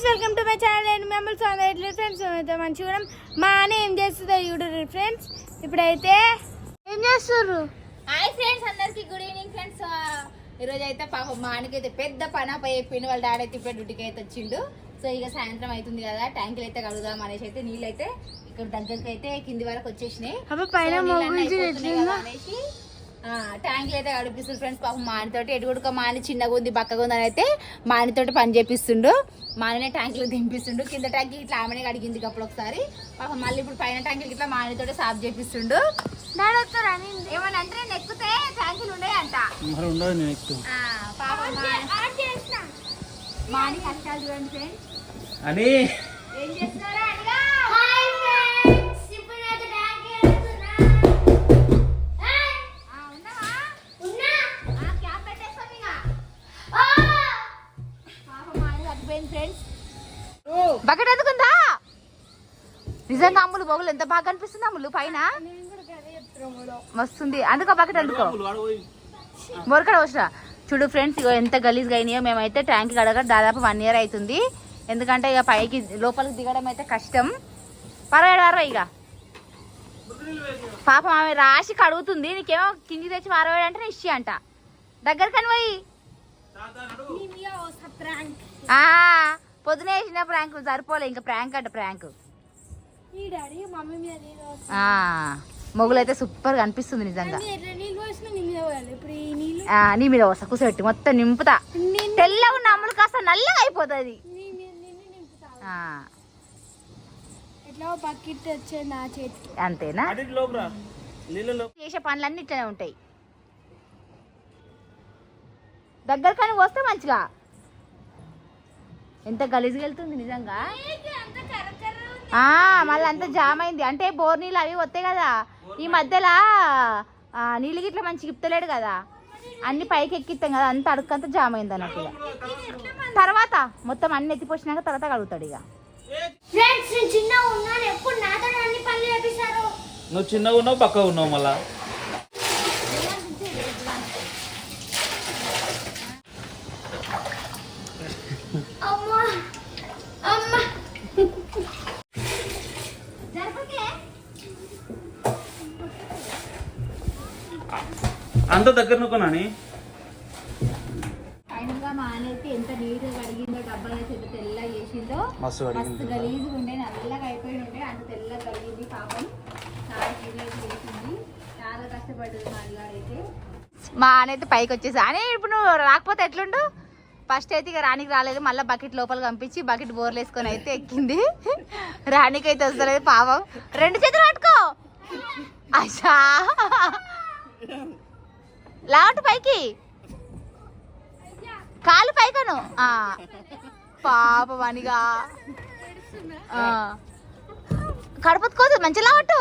Friends welcome to my channel. నేను మిమ్మల్ని స్వాగతం ఫ్రెండ్స్. అయితే మంచిగా మా అన్న ఏం చేస్తుందో చూడండి ఫ్రెండ్స్. ఇప్పుడైతే ఏం చేస్తుర్రు? హాయ్ ఫ్రెండ్స్, అందరికి గుడ్ ఈవినింగ్ ఫ్రెండ్స్. ఈరోజు అయితే పాపం మా ఆయనకైతే పెద్ద పని అయిపోయింది. వాళ్ళ డాడీ అయితే ఇప్పుడు డ్యూటీకి అయితే వచ్చిండు. సో ఇక సాయంత్రం అవుతుంది కదా, ట్యాంకులు అయితే కడుగుదాం అనేసి అయితే నీళ్ళు అయితే ఇక్కడ దగ్గరికి అయితే కింది వరకు వచ్చేసినాయి అనేసి ట్యాంకులు అయితే గడిపిస్తుంది ఫ్రెండ్స్. పాపం మానితోటి ఎటుగుడుక మాని చిన్నగా ఉంది బక్కగా ఉంది అని అయితే మానితోటి పని చేపిస్తుండు. మానినే ట్యాంకులు దింపిస్తుండు. కింద ట్యాంకి ఇట్లా ఆమెనే కడిగింది అప్పుడు ఒకసారి. పాపం మళ్ళీ ఇప్పుడు పైన ట్యాంకులకి ఇట్లా మానితోటి సాఫ్ చేపిస్తుండు. ఏమన్నా అంటే నేను ఎక్కితే ట్యాంకులు ఉండే అంట. పాపం మాని కష్టాలు చూడండి ఫ్రెండ్స్. అని ఏం చేస్తున్నారా అడిగా బకెట్ ఎందుకుందా? నిజంగా అమ్ములు బొగులు ఎంత బాగా కనిపిస్తుంది అమ్ములు పైన వస్తుంది. అందుకో బకెట్ అందుకో మొరకడ వచ్చిన చూడు ఫ్రెండ్స్. ఇగో ఎంత గలీజ్గా అయినాయో. మేమైతే ట్యాంక్ కడగ దాదాపు 1 year అవుతుంది. ఎందుకంటే ఇక పైకి లోపలికి దిగడం అయితే కష్టం. పరవేడు ఇక పాపం ఆమె రాసి కడుగుతుంది. నీకేమో కిందికి తెచ్చి వారవేడు అంటే ఇష్టి అంట. దగ్గరకని పోయి పొద్దున వేసిన ప్రాంక్ సరిపోలే, ఇంకా ప్రాంక్ అంట ప్రాంక్. మొగులు అయితే సూపర్ గా అనిపిస్తుంది నిజంగా. నీ మీద వస్తా కూర్చోబెట్టి మొత్తం నింపుతా. తెల్లగా ఉన్న అమ్ములు కాస్త నల్లగా అయిపోతుంది. అంతేనా? చేసే పనులన్నీ ఇట్లనే ఉంటాయి. దగ్గర కానీ వస్తే మంచిగా. ఎంత గలీజ్గా వెళ్తుంది నిజంగా. మళ్ళీ అంత జామ్ అయింది. అంటే బోర్ నీళ్ళు అవి వస్తాయి కదా, ఈ మధ్యలో నీళ్ళు గిట్లా మంచిగా ఇప్పుతలేడు కదా, అన్ని పైకి ఎక్కిస్తాం కదా, అంత అడుక్కంతా జామ్ అయింది అన్నట్టు. తర్వాత మొత్తం అన్ని ఎత్తిపోసినాక తర్వాత కడుగుతాడు. ఇక నువ్వు చిన్నగా ఉన్నావు, పక్కగా ఉన్నావు. మళ్ళా అంత దగ్గర నువ్వునాని మా ఆయన అయితే ఎంత నీట్గా కడిగిందో, డబ్బాలు అయితే ఎంత తెల్లగా చేసిందో. మస్తు గలీజ్గా ఉండే, నల్లగా అయిపోయి ఉండే, అంత తెల్లగా కడిగింది. పాపం చాలా సీరియస్ చేసింది, చాలా కష్టపడ్డది మా అల్లాడైతే. మా ఆయన అయితే పైకి వచ్చేసి అని ఇప్పుడు నువ్వు రాకపోతే ఎట్లుండు. ఫస్ట్ అయితే ఇక రానికి రాలేదు, మళ్ళీ బకెట్ లోపలికి పంపించి బకెట్ బోర్లు వేసుకొని అయితే ఎక్కింది. రానికి అయితే వస్తలేదు పాపం. 2 చేతులు పట్టుకో అచ్చా లావటు పైకి, కాలు పైకను. పాపం అనిగా కడపతుకోదు, మంచి లావటు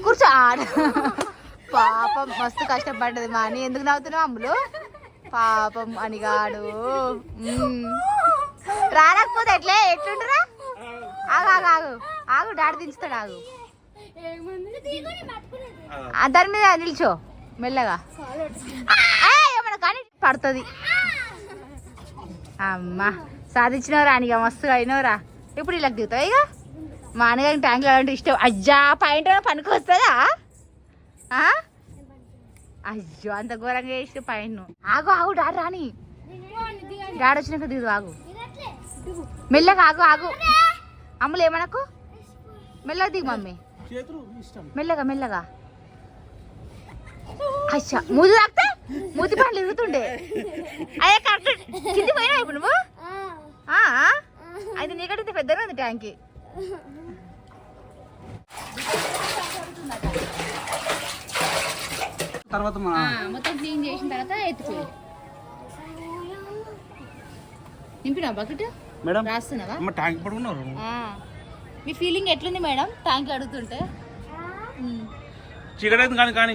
కూర్చో. పాపం మస్తు కష్టపడ్డది మా అని. ఎందుకు నవ్వుతున్నావు అమ్ములు? పాపం అనిగాడు రాకపోతే ఎట్లుంటారా? ఆగు ఆగు ఆగు ఆగు, డాడీ దించుతాడు. ఆగు, దాని మీద నిల్చో మెల్లగా. ఏమన్నా కానీ పడుతుంది. అమ్మా సాధించినవరా అనిగా, మస్తుగా అయినవరా. ఇప్పుడు ఇలా దిగుతావు. ఇక మా అన్నగారికి ట్యాంకులు అలాంటి ఇష్టం. అజ్జా పాయింట్ పనికి వస్తుందా? అయ్యో అంత ఘోరంగా వేసి పైన. ఆగు ఆగు, డాడీ రాని, డాడీ వచ్చినాక దిగు. ఆగు మెల్లగా, ఆగు ఆగు. అమ్ములు ఏమనకు, మెల్లగా దిగు మమ్మీ, మెల్లగా మెల్లగా. అచ్చా మూతి తాకితే మూతి పనులు ఎరుగుతుండే. అయ్యా కరెక్ట్ కింది పోయినా ఇప్పుడు నువ్వు. అయితే నీకంటే పెద్దగా ఉంది ట్యాంకి. మొత్తం క్లీన్ చేసిన తర్వాత ఎత్తిపోయి నింపినా బకెట్ రాస్తున్నావా? మీ ఫీలింగ్ ఎట్లుంది మేడం ట్యాంక్ అడుగుతుంటే? చీకటి కానీ కానీ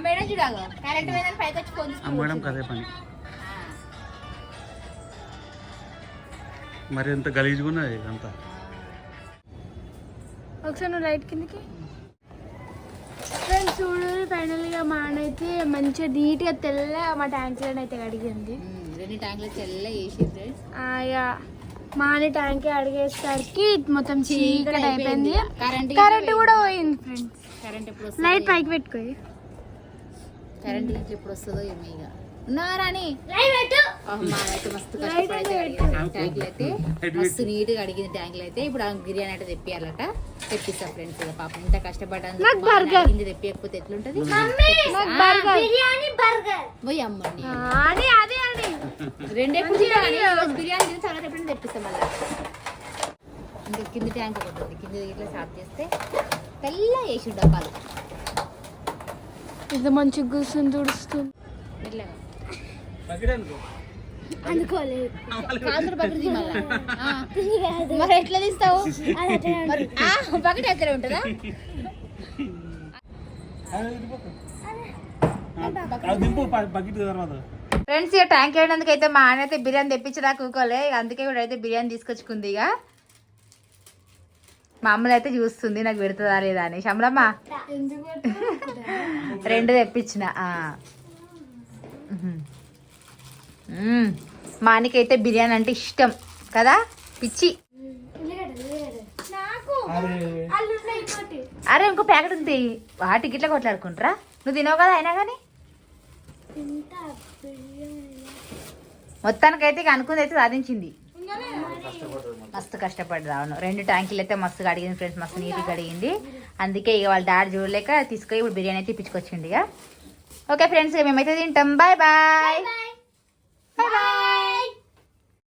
మేడం చూడాలి కరెంట్ మీద పైకి వచ్చి ఫోన్ మేడం కదే పని. మరి ఎంత గలీజ్గా ఉన్నది ఇదంతా. ఒకసారి నువ్వు రైట్ కిందకి ఫ్రెండ్స్. చూడు ఫైనల్ గా మా అన్న అయితే మంచిగా నీట్ గా తెల్ల మా ట్యాంక్ అయితే అడిగింది. 2 ట్యాంకులు తెల్ల వేసి ఫ్రెండ్స్. ఇక మా అన్న ట్యాంక్ అడిగేసరికి మొత్తం చీకటి అయిపోయింది. కరెంట్ కూడా పోయింది ఫ్రెండ్స్. కరెంట్ ఎప్పుడు లైట్ పైకి పెట్టుకోయి. కరెంట్ ఇంట్లో ఎప్పుడు వస్తుందో ఏమో. ఇక ఉన్నారాని మస్తు ట్యాంకులు అయితే మస్తు నీట్ గా అడిగింది. ట్యాంకులు అయితే ఇప్పుడు బిర్యానీ అంటే తెప్పియాలట. తెప్పిస్తా ఫ్రెండ్స్. ఇక పాపం ఇంత కష్టపడ్డాను తెప్పియకపోతే ఎట్లుంటది. పోయి అమ్మండి 2 ఎప్పుడు బిర్యానీ తిని తర్వాత ఎప్పుడైనా తెప్పిస్తాం. మళ్ళీ ఇంకా కింద ట్యాంక్ ఒకటి ఉంది. కింద ఇట్లా సాఫ్ చేస్తే తెల్ల వేసి డబ్బాలు ఇది మంచిగా కూర్చొని తుడుస్తుంది. ఎట్లా అనుకోలేదు మరి ఎట్లా తీస్తావు? బకెట్ ఎక్కడ ఉంటుందా? ఫ్రెండ్స్ ఇక ట్యాంక్ వేయడానికి అయితే మా ఆయన అయితే బిర్యానీ తెప్పించడా కూకోలే. అందుకే కూడా అయితే బిర్యానీ తీసుకొచ్చుకుంది. ఇక మా అమ్మలు అయితే చూస్తుంది నాకు పెడుతుందా లేదా అని. శమలమ్మ 2 తెప్పించిన. మా ఆయనకైతే బిర్యానీ అంటే ఇష్టం కదా, పిచ్చి. అరే ఇంకో ప్యాకెట్ ఉంది. వాటికి ఇట్లా కొట్లాడుకుంటారా? నువ్వు తినవు కదా అయినా కానీ. మొత్తానికైతే ఇక అనుకుంది అయితే సాధించింది. మస్తు కష్టపడి రావను. 2 ట్యాంకులు అయితే మస్తుగా అడిగింది ఫ్రెండ్స్. మస్తు నీట్గా అడిగింది. అందుకే ఇక వాళ్ళ డాడీ చూడలేక తీసుకొని ఇప్పుడు బిర్యానీ అయితే ఇప్పించుకొచ్చింది. ఇక ఓకే ఫ్రెండ్స్, మేమైతే తింటాం. Bye bye.